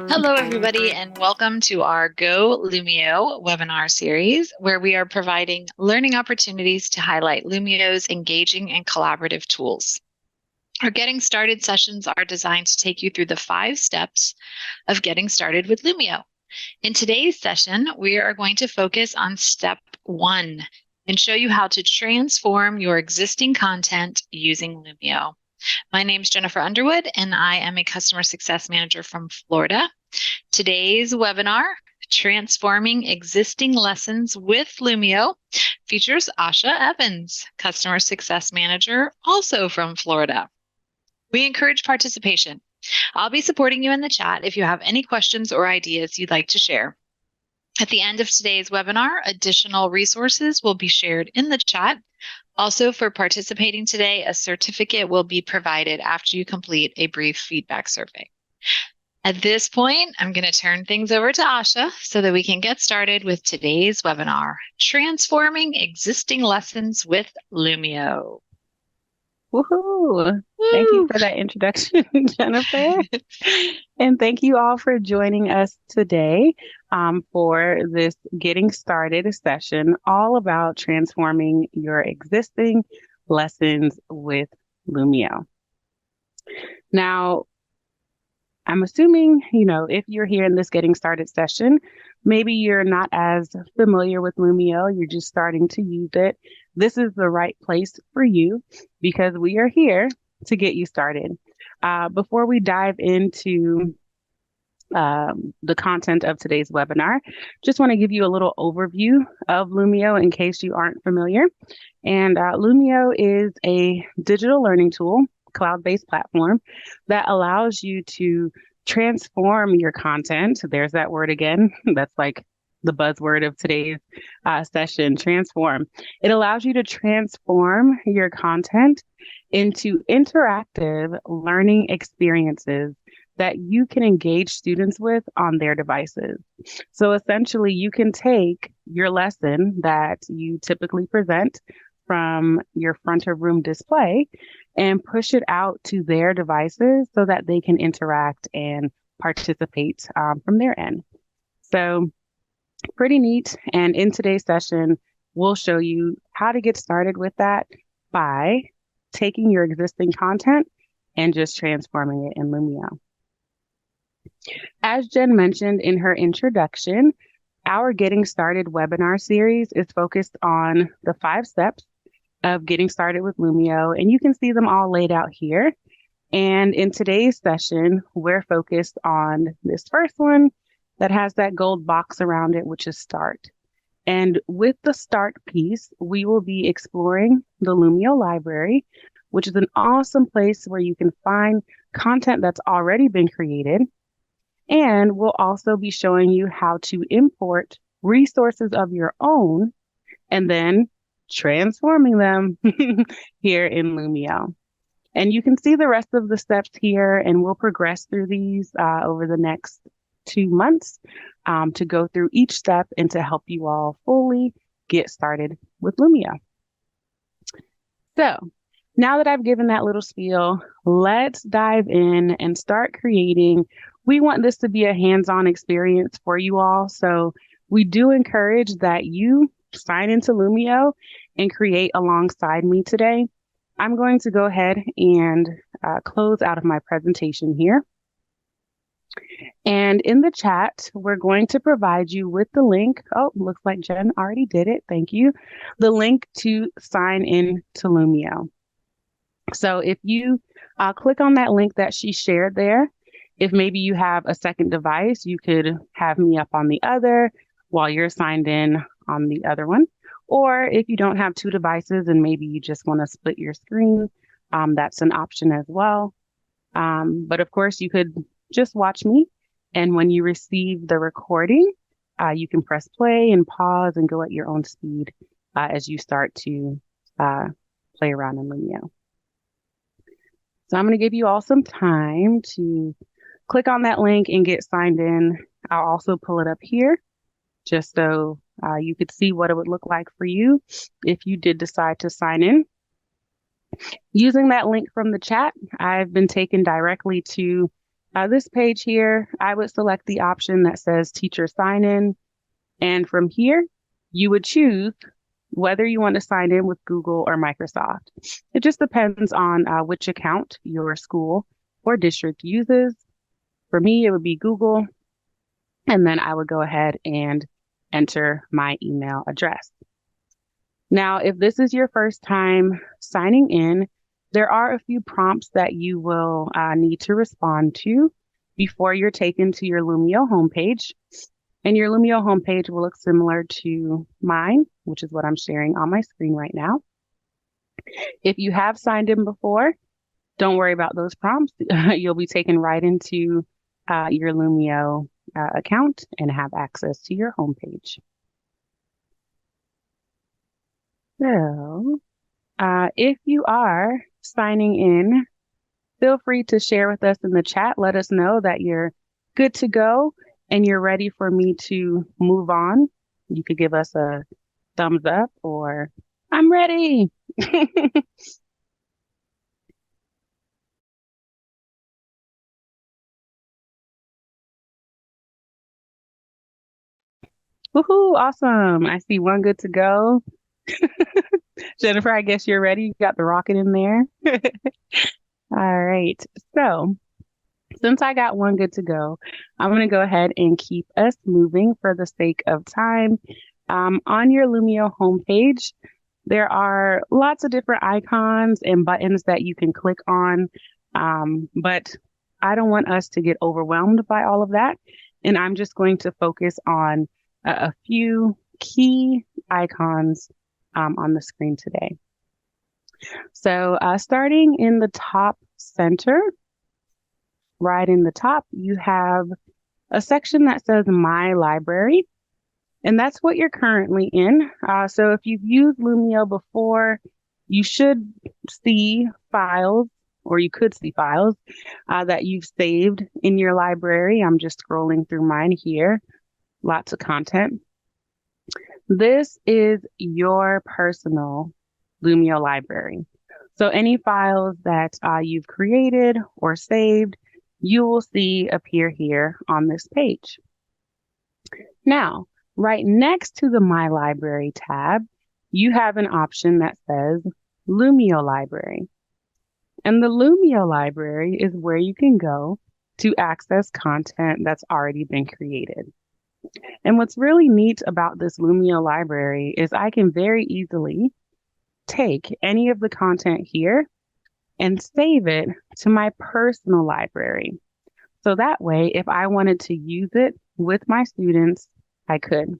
Hello, everybody, and welcome to our Go Lumio webinar series, where we are providing learning opportunities to highlight Lumio's engaging and collaborative tools. Our Getting Started sessions are designed to take you through the 5 steps of getting started with Lumio. In today's session, we are going to focus on step 1 and show you how to transform your existing content using Lumio. My name is Jennifer Underwood, and I am a customer success manager from Florida. Today's webinar, Transforming Existing Lessons with Lumio, features Asha Evans, customer success manager, also from Florida. We encourage participation. I'll be supporting you in the chat if you have any questions or ideas you'd like to share. At the end of today's webinar, additional resources will be shared in the chat. Also, for participating today, a certificate will be provided after you complete a brief feedback survey. At this point, I'm going to turn things over to Asha so that we can get started with today's webinar, Transforming Existing Lessons with Lumio. Woohoo! Thank you for that introduction, Jennifer. And thank you all for joining us today for this Getting Started session, all about transforming your existing lessons with Lumio. Now, I'm assuming, if you're here in this Getting Started session, maybe you're not as familiar with Lumio, you're just starting to use it. This is the right place for you because we are here to get you started. Before we dive into the content of today's webinar, just want to give you a little overview of Lumio in case you aren't familiar. And Lumio is a digital learning tool, cloud-based platform that allows you to transform your content. There's that word again. That's like the buzzword of today's session, transform. It allows you to transform your content into interactive learning experiences that you can engage students with on their devices. So essentially, you can take your lesson that you typically present from your front of room display and push it out to their devices so that they can interact and participate from their end. So pretty neat. And in today's session, we'll show you how to get started with that by taking your existing content and just transforming it in Lumio. As Jen mentioned in her introduction, our Getting Started webinar series is focused on the 5 steps of getting started with Lumio, and you can see them all laid out here. And in today's session, we're focused on this first one that has that gold box around it, which is Start. And with the Start piece, we will be exploring the Lumio library, which is an awesome place where you can find content that's already been created. And we'll also be showing you how to import resources of your own and then transforming them here in Lumio. And you can see the rest of the steps here, and we'll progress through these over the next 2 months to go through each step and to help you all fully get started with Lumio. So now that I've given that little spiel, let's dive in and start creating. We want this to be a hands-on experience for you all. So we do encourage that you sign into Lumio and create alongside me today. I'm going to go ahead and close out of my presentation here. And in the chat, we're going to provide you with the link. Oh, looks like Jen already did it. Thank you. The link to sign in to Lumio. So if you click on that link that she shared there, if maybe you have a second device, you could have me up on the other while you're signed in on the other one. Or if you don't have 2 devices and maybe you just want to split your screen, that's an option as well. But of course, you could just watch me. And when you receive the recording, you can press play and pause and go at your own speed as you start to play around in Lumio. So I'm going to give you all some time to click on that link and get signed in. I'll also pull it up here just so you could see what it would look like for you if you did decide to sign in. Using that link from the chat, I've been taken directly to this page here. I would select the option that says Teacher Sign In. And from here, you would choose whether you want to sign in with Google or Microsoft. It just depends on which account your school or district uses. For me, it would be Google. And then I would go ahead and enter my email address. Now, if this is your first time signing in, there are a few prompts that you will need to respond to before you're taken to your Lumio homepage. And your Lumio homepage will look similar to mine, which is what I'm sharing on my screen right now. If you have signed in before, don't worry about those prompts. You'll be taken right into your Lumio account and have access to your homepage. So, if you are signing in, feel free to share with us in the chat. Let us know that you're good to go and you're ready for me to move on. You could give us a thumbs up or I'm ready. Woohoo, awesome. I see one good to go. Jennifer, I guess you're ready. You got the rocket in there. All right. So, since I got one good to go, I'm going to go ahead and keep us moving for the sake of time. On your Lumio homepage, there are lots of different icons and buttons that you can click on, but I don't want us to get overwhelmed by all of that. And I'm just going to focus on a few key icons on the screen today. So starting in the top center, right in the top, you have a section that says My Library, and that's what you're currently in. So if you've used Lumio before, you should see files, or you could see files that you've saved in your library. I'm just scrolling through mine here. Lots of content. This is your personal Lumio library. So any files that you've created or saved, you will see appear here on this page. Now, right next to the My Library tab, you have an option that says Lumio Library. And the Lumio Library is where you can go to access content that's already been created. And what's really neat about this Lumio library is I can very easily take any of the content here and save it to my personal library. So that way, if I wanted to use it with my students, I could.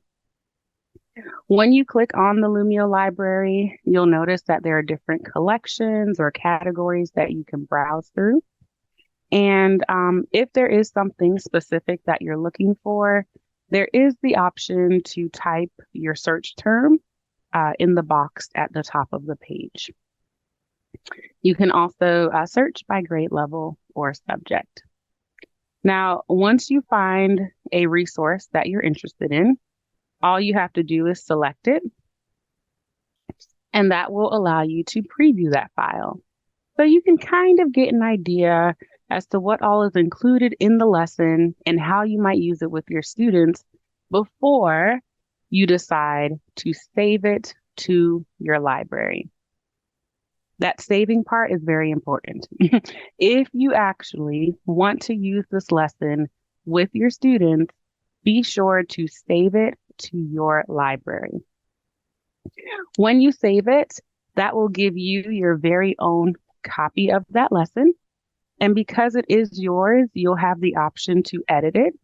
When you click on the Lumio library, you'll notice that there are different collections or categories that you can browse through. And if there is something specific that you're looking for, there is the option to type your search term in the box at the top of the page. You can also search by grade level or subject. Now, once you find a resource that you're interested in, all you have to do is select it, and that will allow you to preview that file. So you can kind of get an idea as to what all is included in the lesson and how you might use it with your students before you decide to save it to your library. That saving part is very important. If you actually want to use this lesson with your students, be sure to save it to your library. When you save it, that will give you your very own copy of that lesson. And because it is yours, you'll have the option to edit it.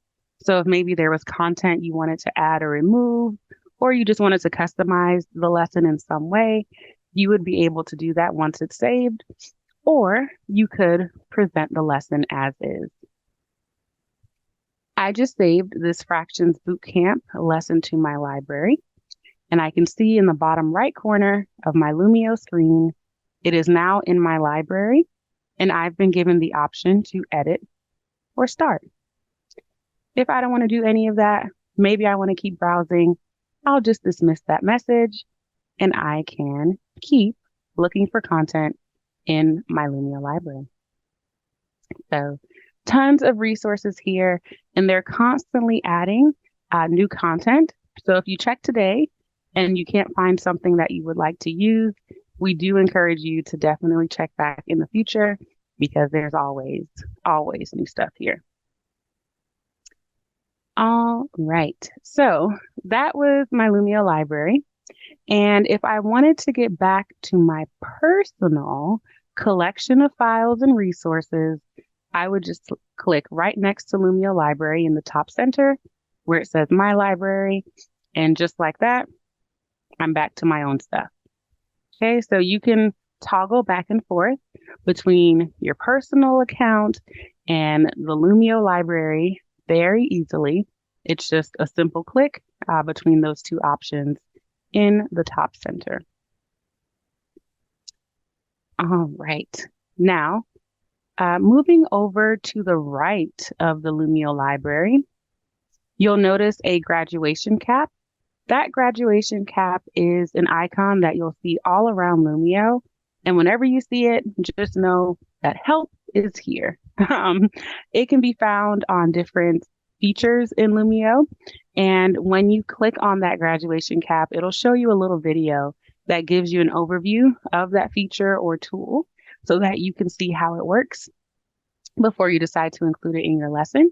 So if maybe there was content you wanted to add or remove, or you just wanted to customize the lesson in some way, you would be able to do that once it's saved, or you could present the lesson as is. I just saved this Fractions Bootcamp lesson to my library, and I can see in the bottom right corner of my Lumio screen, it is now in my library, and I've been given the option to edit or start. If I don't want to do any of that, maybe I want to keep browsing, I'll just dismiss that message, and I can keep looking for content in my Lumio library. So tons of resources here, and they're constantly adding new content. So if you check today and you can't find something that you would like to use, we do encourage you to definitely check back in the future because there's always new stuff here. All right. So that was my Lumio library. And if I wanted to get back to my personal collection of files and resources, I would just click right next to Lumio Library in the top center where it says My Library. And just like that, I'm back to my own stuff. Okay, so you can toggle back and forth between your personal account and the Lumio library very easily. It's just a simple click between those two options in the top center. All right. Now, moving over to the right of the Lumio library, you'll notice a graduation cap. That graduation cap is an icon that you'll see all around Lumio. And whenever you see it, just know that help is here. It can be found on different features in Lumio. And when you click on that graduation cap, it'll show you a little video that gives you an overview of that feature or tool so that you can see how it works before you decide to include it in your lesson.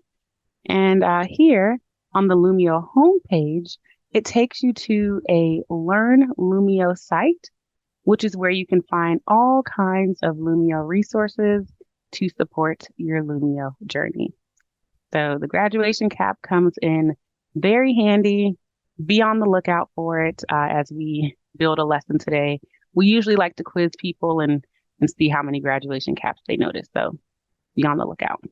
And here on the Lumio homepage, it takes you to a Learn Lumio site, which is where you can find all kinds of Lumio resources to support your Lumio journey. So the graduation cap comes in very handy. Be on the lookout for it as we build a lesson today. We usually like to quiz people and see how many graduation caps they notice. So be on the lookout.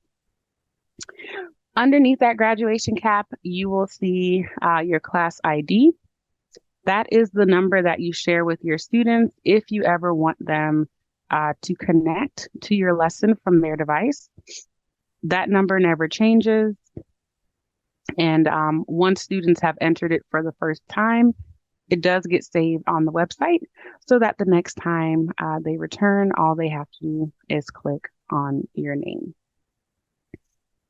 Underneath that graduation cap, you will see your class ID. That is the number that you share with your students if you ever want them to connect to your lesson from their device. That number never changes. And once students have entered it for the first time, it does get saved on the website so that the next time they return, all they have to do is click on your name.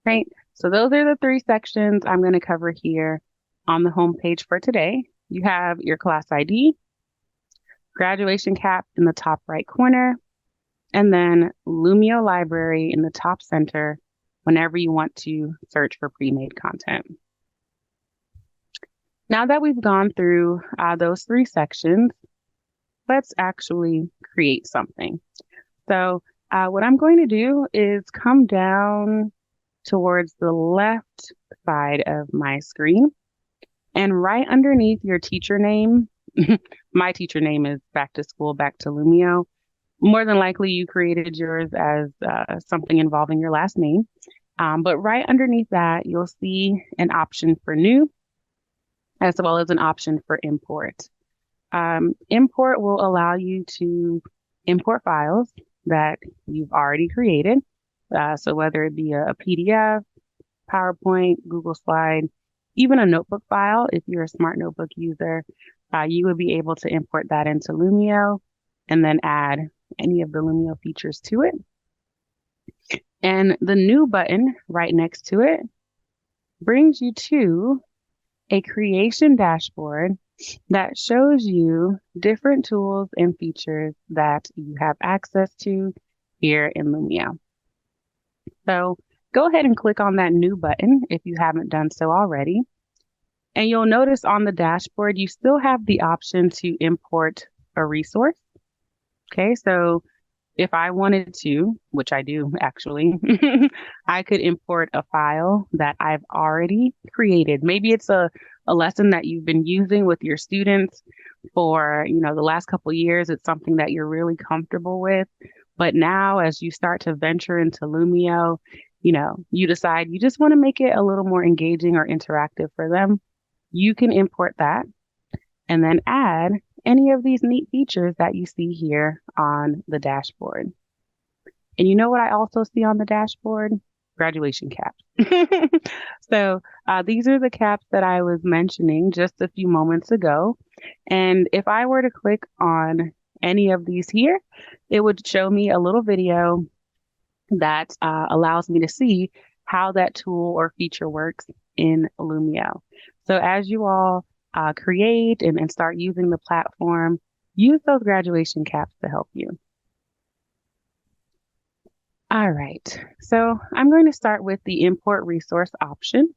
Right? So those are the three sections I'm going to cover here on the home page for today. You have your class ID, graduation cap in the top right corner, and then Lumio Library in the top center whenever you want to search for pre-made content. Now that we've gone through those three sections, let's actually create something. So what I'm going to do is come down towards the left side of my screen. And right underneath your teacher name, my teacher name is Back to School, Back to Lumio. More than likely you created yours as something involving your last name. But right underneath that, you'll see an option for new, as well as an option for import. Import will allow you to import files that you've already created. So whether it be a PDF, PowerPoint, Google Slide, even a notebook file, if you're a smart notebook user, you would be able to import that into Lumio and then add any of the Lumio features to it. And the new button right next to it brings you to a creation dashboard that shows you different tools and features that you have access to here in Lumio. So go ahead and click on that new button if you haven't done so already. And you'll notice on the dashboard, you still have the option to import a resource. Okay, so if I wanted to, which I do actually, I could import a file that I've already created. Maybe it's a lesson that you've been using with your students for, the last couple of years. It's something that you're really comfortable with. But now as you start to venture into Lumio, you decide you just want to make it a little more engaging or interactive for them. You can import that and then add any of these neat features that you see here on the dashboard. And you know what I also see on the dashboard? Graduation caps. So these are the caps that I was mentioning just a few moments ago. And if I were to click on any of these here, it would show me a little video that allows me to see how that tool or feature works in Lumio. So as you all create and start using the platform, use those graduation caps to help you. All right, so I'm going to start with the import resource option.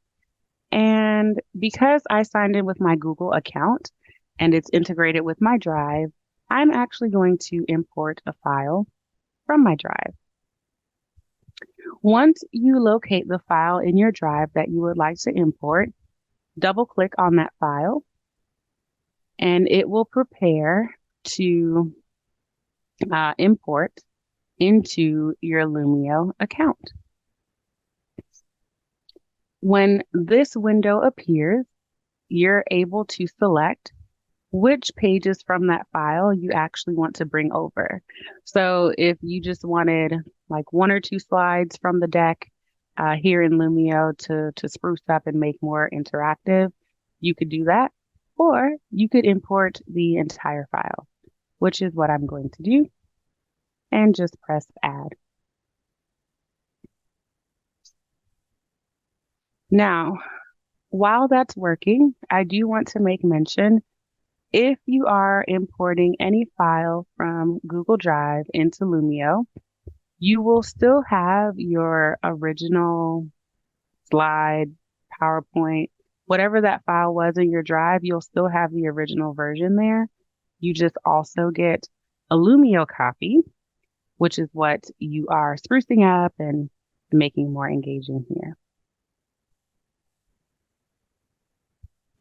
And because I signed in with my Google account and it's integrated with my Drive, I'm actually going to import a file from my Drive. Once you locate the file in your Drive that you would like to import, double click on that file and it will prepare to import into your Lumio account. When this window appears, you're able to select which pages from that file you actually want to bring over. So if you just wanted like one or two slides from the deck here in Lumio to spruce up and make more interactive, you could do that. Or you could import the entire file, which is what I'm going to do, and just press add. Now, while that's working, I do want to make mention if you are importing any file from Google Drive into Lumio, you will still have your original slide, PowerPoint, whatever that file was in your drive, you'll still have the original version there. You just also get a Lumio copy, which is what you are sprucing up and making more engaging here.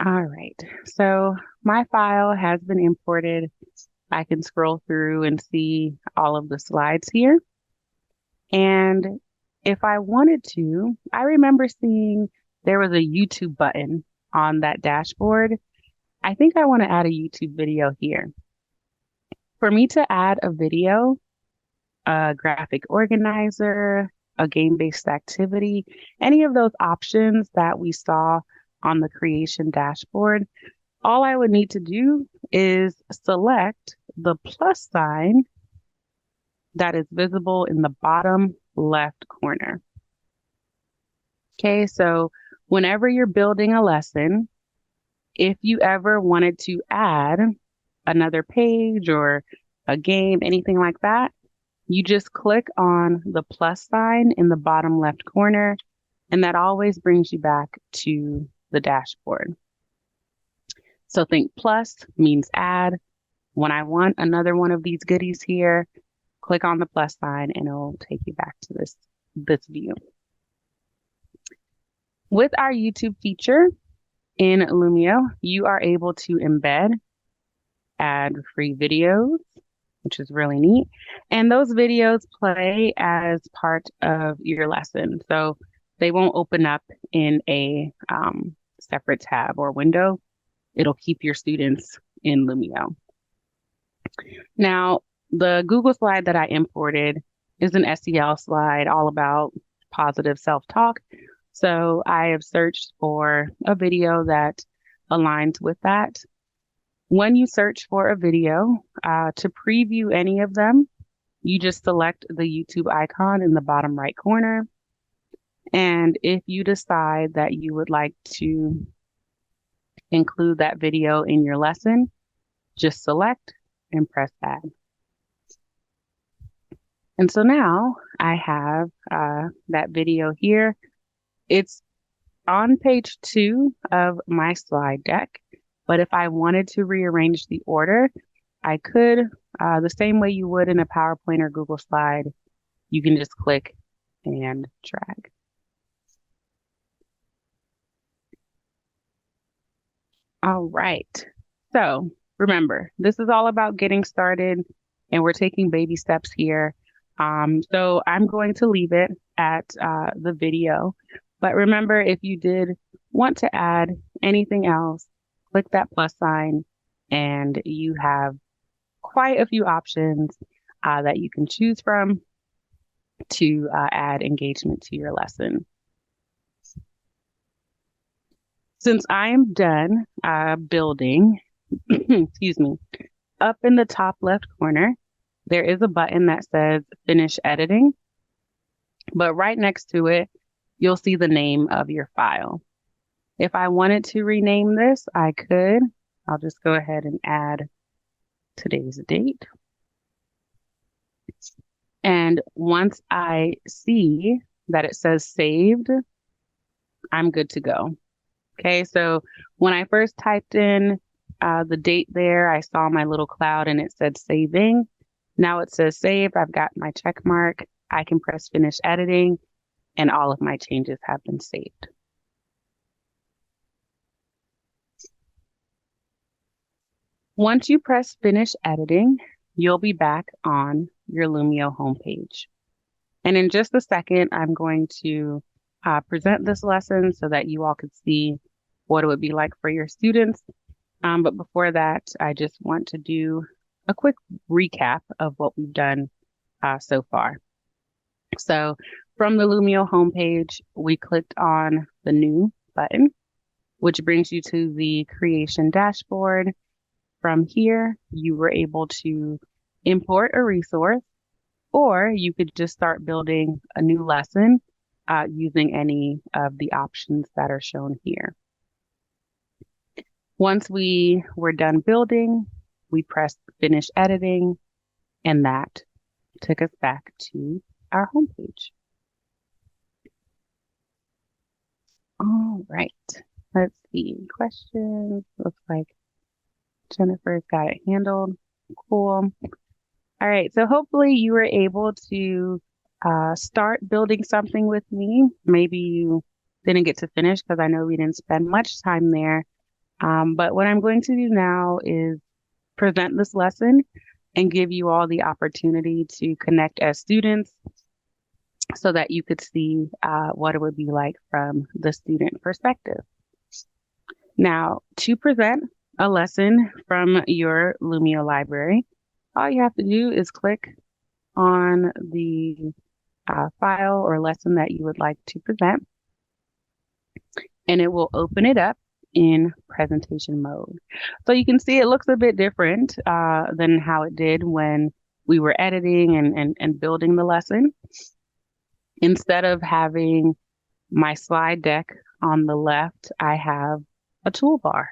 All right, so my file has been imported. I can scroll through and see all of the slides here. And if I wanted to, I remember seeing there was a YouTube button on that dashboard. I think I want to add a YouTube video here. For me to add a video, a graphic organizer, a game-based activity, any of those options that we saw on the creation dashboard, all I would need to do is select the plus sign that is visible in the bottom left corner. Okay, so whenever you're building a lesson, if you ever wanted to add another page or a game, anything like that, you just click on the plus sign in the bottom left corner, and that always brings you back to the dashboard. So think plus means add. When I want another one of these goodies here, click on the plus sign and it'll take you back to this view. With our YouTube feature in Lumio, you are able to embed ad-free videos, which is really neat. And those videos play as part of your lesson. So they won't open up in a separate tab or window. It'll keep your students in Lumio. Now, the Google slide that I imported is an SEL slide all about positive self-talk. So I have searched for a video that aligns with that. When you search for a video, to preview any of them, you just select the YouTube icon in the bottom right corner. And if you decide that you would like to include that video in your lesson, just select and press add. And so now I have that video here. It's on page 2 of my slide deck, but if I wanted to rearrange the order, I could, the same way you would in a PowerPoint or Google slide. You can just click and drag. All right. So remember, this is all about getting started and we're taking baby steps here. So I'm going to leave it at the video. But remember, if you did want to add anything else, click that plus sign and you have quite a few options that you can choose from to add engagement to your lesson. Since I am done building, excuse me, up in the top left corner, there is a button that says Finish Editing, but right next to it, you'll see the name of your file. If I wanted to rename this, I could. I'll just go ahead and add today's date. And once I see that it says saved, I'm good to go. Okay, so when I first typed in the date there, I saw my little cloud and it said saving. Now it says saved. I've got my check mark. I can press finish editing and all of my changes have been saved. Once you press finish editing, you'll be back on your Lumio homepage. And in just a second, I'm going to present this lesson so that you all could see what it would be like for your students. But before that, I just want to do a quick recap of what we've done so far. So from the Lumio homepage, we clicked on the New button, which brings you to the Creation dashboard. From here, you were able to import a resource, or you could just start building a new lesson using any of the options that are shown here. Once we were done building, we pressed finish editing, and that took us back to our homepage. All right, let's see. Questions? Looks like Jennifer's got it handled. Cool. All right, so hopefully you were able to start building something with me. Maybe you didn't get to finish because I know we didn't spend much time there. But what I'm going to do now is present this lesson and give you all the opportunity to connect as students so that you could see what it would be like from the student perspective. Now, to present a lesson from your Lumio library, all you have to do is click on the file or lesson that you would like to present, and it will open it up in presentation mode. So you can see it looks a bit different than how it did when we were editing and building the lesson. Instead of having my slide deck on the left, I have a toolbar.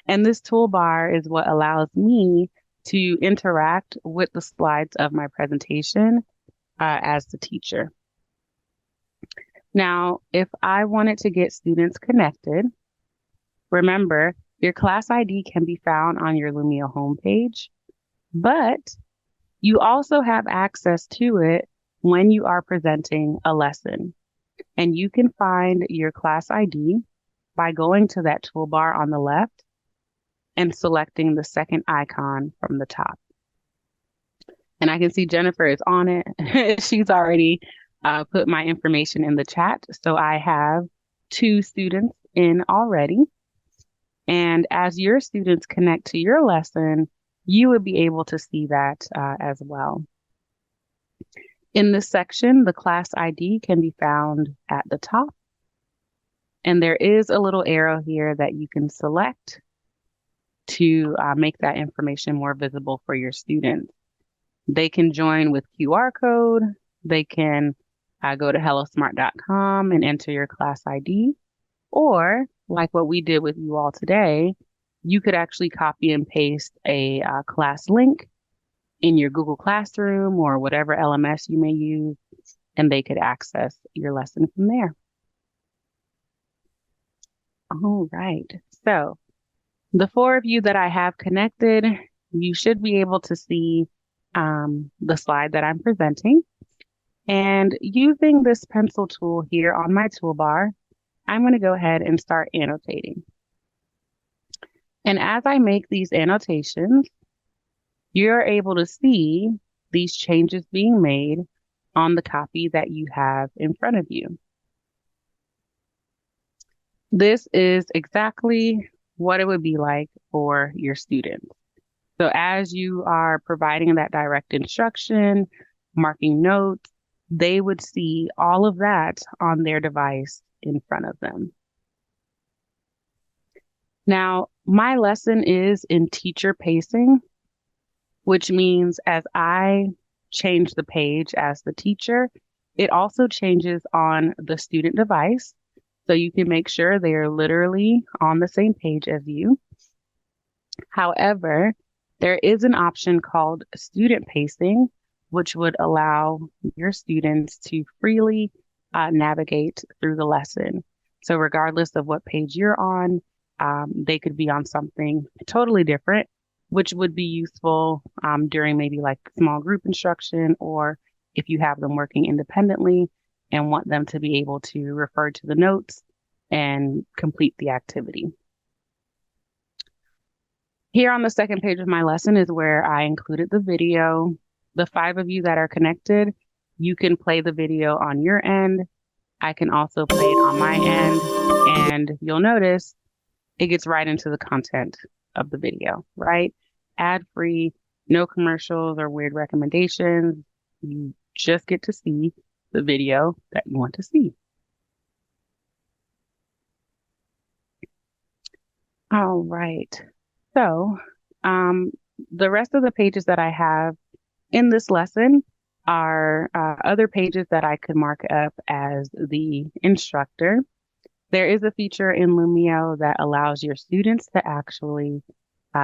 And this toolbar is what allows me to interact with the slides of my presentation as the teacher. Now, if I wanted to get students connected, remember, your class ID can be found on your Lumio homepage, but you also have access to it when you are presenting a lesson. And you can find your class ID by going to that toolbar on the left and selecting the second icon from the top. And I can see Jennifer is on it. She's already put my information in the chat. So I have 2 students in already. And as your students connect to your lesson, you would be able to see that as well. In this section, the class ID can be found at the top. And there is a little arrow here that you can select to make that information more visible for your students. They can join with QR code. They can go to hellosmart.com and enter your class ID. Or, like what we did with you all today, you could actually copy and paste a class link in your Google Classroom or whatever LMS you may use, and they could access your lesson from there. All right, so the 4 of you that I have connected, you should be able to see the slide that I'm presenting. And using this pencil tool here on my toolbar, I'm going to go ahead and start annotating. And as I make these annotations, you're able to see these changes being made on the copy that you have in front of you. This is exactly what it would be like for your students. So as you are providing that direct instruction, marking notes, they would see all of that on their device in front of them. Now, my lesson is in teacher pacing, which means as I change the page as the teacher, it also changes on the student device. So you can make sure they are literally on the same page as you. However, there is an option called student pacing, which would allow your students to freely navigate through the lesson. So, regardless of what page you're on, they could be on something totally different, which would be useful during maybe like small group instruction, or if you have them working independently and want them to be able to refer to the notes and complete the activity. Here on the second page of my lesson is where I included the video. The 5 of you that are connected, you can play the video on your end. I can also play it on my end, and you'll notice it gets right into the content of the video, right? Ad-free, no commercials or weird recommendations. You just get to see the video that you want to see. All right. So, the rest of the pages that I have in this lesson are other pages that I could mark up as the instructor. There is a feature in Lumio that allows your students to actually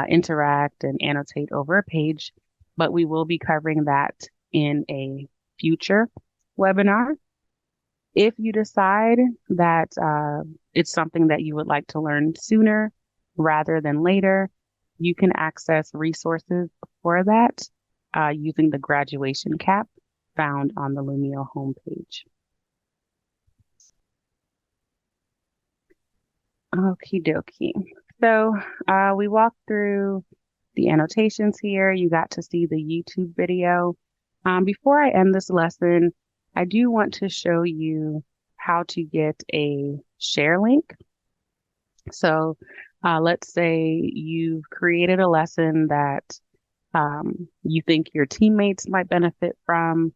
interact and annotate over a page, but we will be covering that in a future webinar. If you decide that it's something that you would like to learn sooner rather than later, you can access resources for that using the graduation cap found on the Lumio homepage. Okie dokie. So we walked through the annotations here. You got to see the YouTube video. Before I end this lesson, I do want to show you how to get a share link. So let's say you've created a lesson that you think your teammates might benefit from,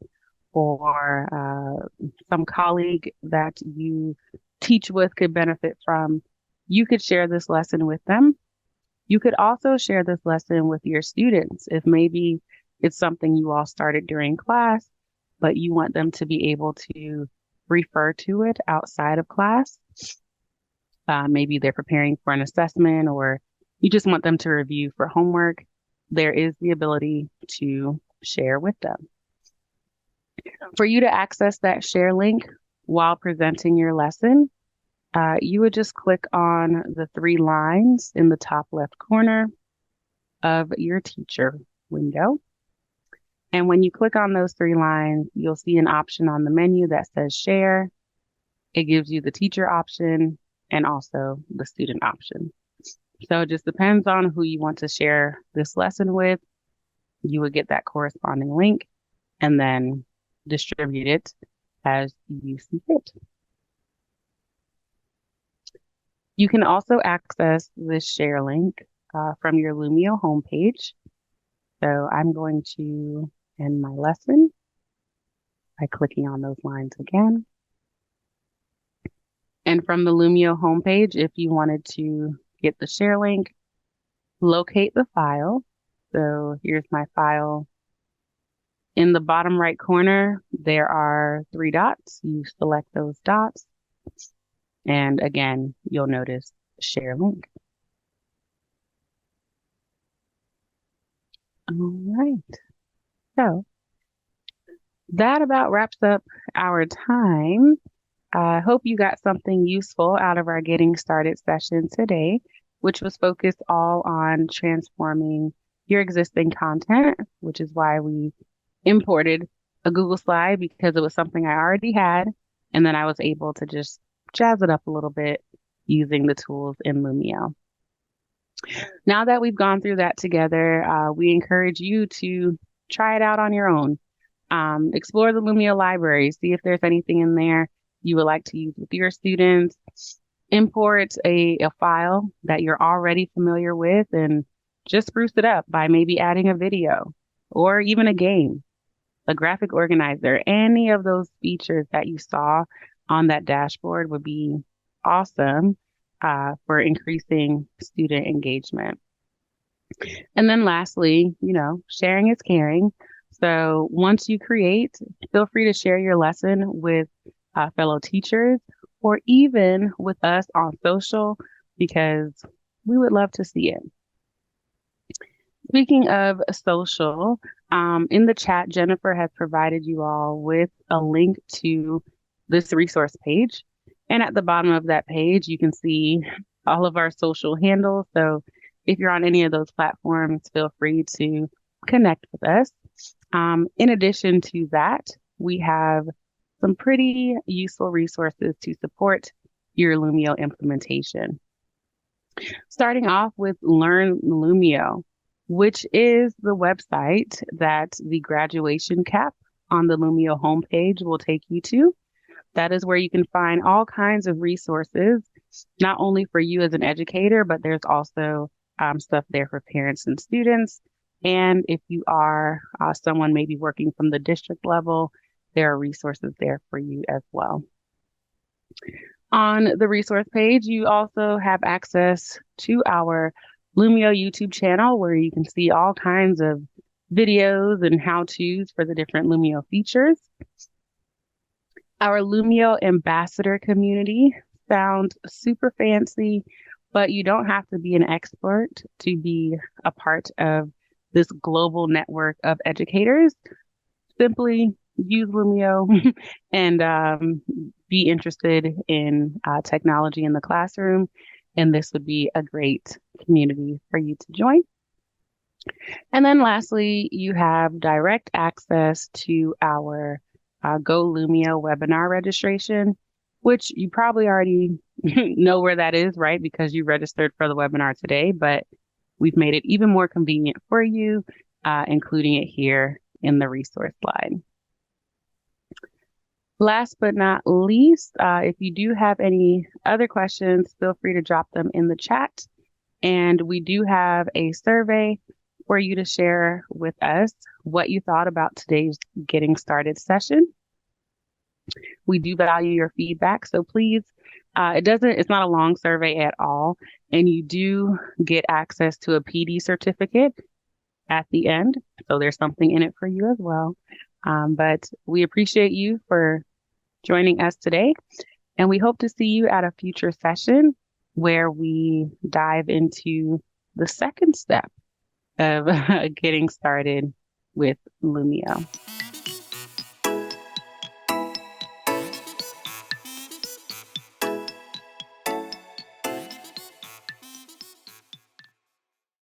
or some colleague that you teach with could benefit from. You could share this lesson with them. You could also share this lesson with your students if maybe it's something you all started during class, but you want them to be able to refer to it outside of class. Maybe they're preparing for an assessment, or you just want them to review for homework. There is the ability to share with them. For you to access that share link while presenting your lesson, you would just click on the 3 lines in the top left corner of your teacher window. And when you click on those 3 lines, you'll see an option on the menu that says share. It gives you the teacher option and also the student option. So it just depends on who you want to share this lesson with. You would get that corresponding link and then distribute it as you see fit. You can also access this share link from your Lumio homepage. So I'm going to end my lesson by clicking on those lines again. And from the Lumio homepage, if you wanted to get the share link, locate the file. So here's my file. In the bottom right corner, there are 3 dots. You select those dots. And again, you'll notice share link. All right. So that about wraps up our time. I hope you got something useful out of our Getting Started session today, which was focused all on transforming your existing content, which is why we imported a Google slide, because it was something I already had. And then I was able to just jazz it up a little bit using the tools in Lumio. Now that we've gone through that together, we encourage you to try it out on your own. Explore the Lumio library, see if there's anything in there you would like to use with your students. Import a file that you're already familiar with and just spruce it up by maybe adding a video or even a game, a graphic organizer. Any of those features that you saw on that dashboard would be awesome for increasing student engagement. And then lastly, sharing is caring. So once you create, feel free to share your lesson with fellow teachers or even with us on social because we would love to see it. Speaking of social, in the chat, Jennifer has provided you all with a link to this resource page. And at the bottom of that page, you can see all of our social handles. So if you're on any of those platforms, feel free to connect with us. In addition to that, we have some pretty useful resources to support your Lumio implementation. Starting off with Learn Lumio, which is the website that the graduation cap on the Lumio homepage will take you to. That is where you can find all kinds of resources, not only for you as an educator, but there's also stuff there for parents and students. And if you are someone maybe working from the district level, there are resources there for you as well. On the resource page, you also have access to our Lumio YouTube channel where you can see all kinds of videos and how-tos for the different Lumio features. Our Lumio ambassador community sounds super fancy, but you don't have to be an expert to be a part of this global network of educators. Simply use Lumio and be interested in technology in the classroom. And this would be a great community for you to join. And then lastly, you have direct access to our Go Lumio webinar registration, which you probably already know where that is, right? Because you registered for the webinar today, but we've made it even more convenient for you, including it here in the resource slide. Last but not least, if you do have any other questions, feel free to drop them in the chat. And we do have a survey for you to share with us what you thought about today's Getting Started session. We do value your feedback, so please, it's not a long survey at all, and you do get access to a PD certificate at the end, so there's something in it for you as well. But we appreciate you for joining us today, and we hope to see you at a future session where we dive into the second step of getting started with Lumio.